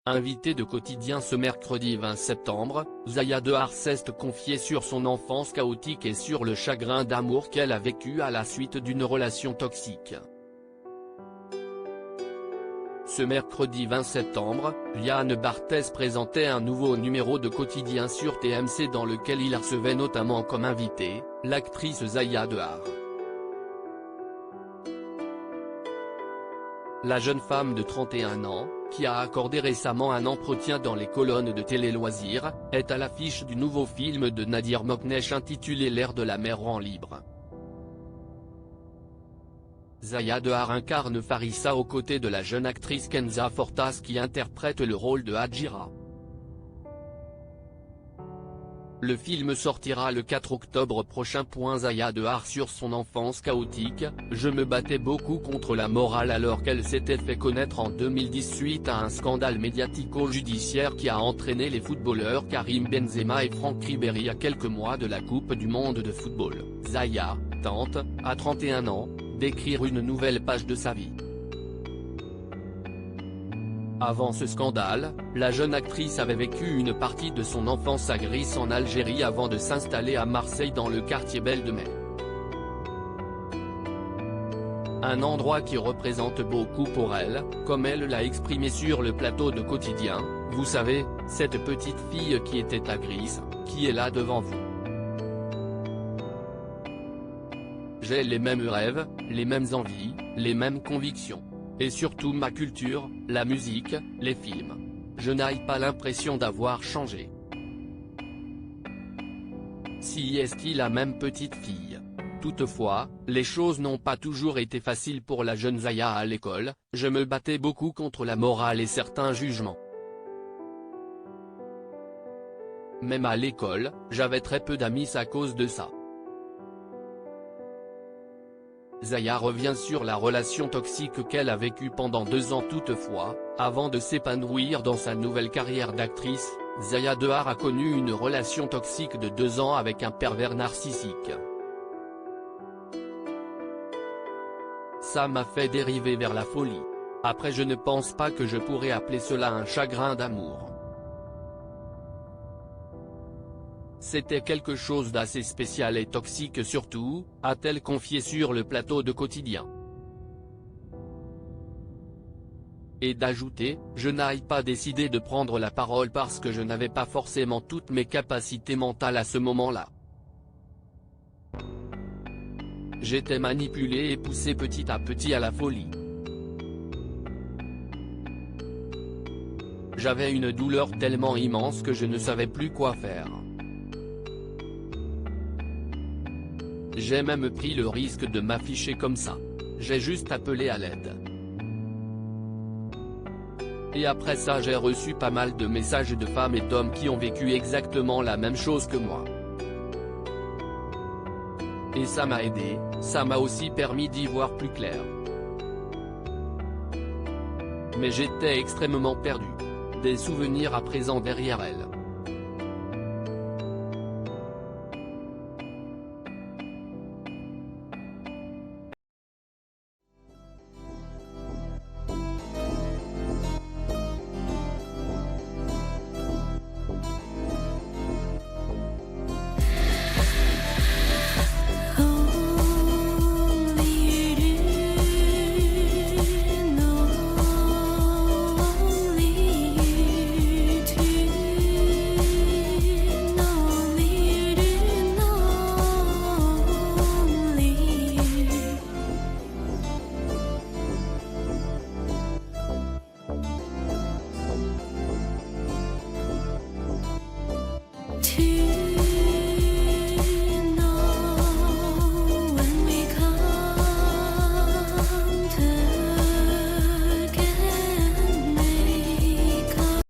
Invitée de Quotidien ce mercredi 20 septembre, Zaya Dehar s'est confiée sur son enfance chaotique et sur le chagrin d'amour qu'elle a vécu à la suite d'une relation toxique. Ce mercredi 20 septembre, Liane Barthès présentait un nouveau numéro de Quotidien sur TMC dans lequel il recevait notamment comme invitée, l'actrice Zaya Dehar. La jeune femme de 31 ans, qui a accordé récemment un entretien dans les colonnes de Télé Loisirs, est à l'affiche du nouveau film de Nadir Moknesh intitulé L'air de la mer rend libre. Zaya Dehar incarne Farissa aux côtés de la jeune actrice Kenza Fortas qui interprète le rôle de Hadjira. Le film sortira le 4 octobre prochain. Zaya Dehar sur son enfance chaotique: je me battais beaucoup contre la morale alors qu'elle s'était fait connaître en 2010 suite à un scandale médiatico-judiciaire qui a entraîné les footballeurs Karim Benzema et Franck Ribéry à quelques mois de la Coupe du monde de football. Zaya tente, à 31 ans, d'écrire une nouvelle page de sa vie. Avant ce scandale, la jeune actrice avait vécu une partie de son enfance à Gris en Algérie avant de s'installer à Marseille dans le quartier Belle de Mai. Un endroit qui représente beaucoup pour elle, comme elle l'a exprimé sur le plateau de Quotidien: vous savez, cette petite fille qui était à Gris, qui est là devant vous. J'ai les mêmes rêves, les mêmes envies, les mêmes convictions. Et surtout ma culture, la musique, les films. Je n'ai pas l'impression d'avoir changé. Si est la même petite fille. Toutefois, les choses n'ont pas toujours été faciles pour la jeune Zaya à l'école, je me battais beaucoup contre la morale et certains jugements. Même à l'école, j'avais très peu d'amis à cause de ça. Zaya revient sur la relation toxique qu'elle a vécue pendant 2 ans. Toutefois, avant de s'épanouir dans sa nouvelle carrière d'actrice, Zaya Dehar a connu une relation toxique de 2 ans avec un pervers narcissique. Ça m'a fait dériver vers la folie. Après, je ne pense pas que je pourrais appeler cela un chagrin d'amour. C'était quelque chose d'assez spécial et toxique surtout, a-t-elle confié sur le plateau de Quotidien. Et d'ajouter: je n'ai pas décidé de prendre la parole parce que je n'avais pas forcément toutes mes capacités mentales à ce moment-là. J'étais manipulé et poussé petit à petit à la folie. J'avais une douleur tellement immense que je ne savais plus quoi faire. J'ai même pris le risque de m'afficher comme ça. J'ai juste appelé à l'aide. Et après ça j'ai reçu pas mal de messages de femmes et d'hommes qui ont vécu exactement la même chose que moi. Et ça m'a aidé, ça m'a aussi permis d'y voir plus clair. Mais j'étais extrêmement perdu. Des souvenirs à présent derrière elle.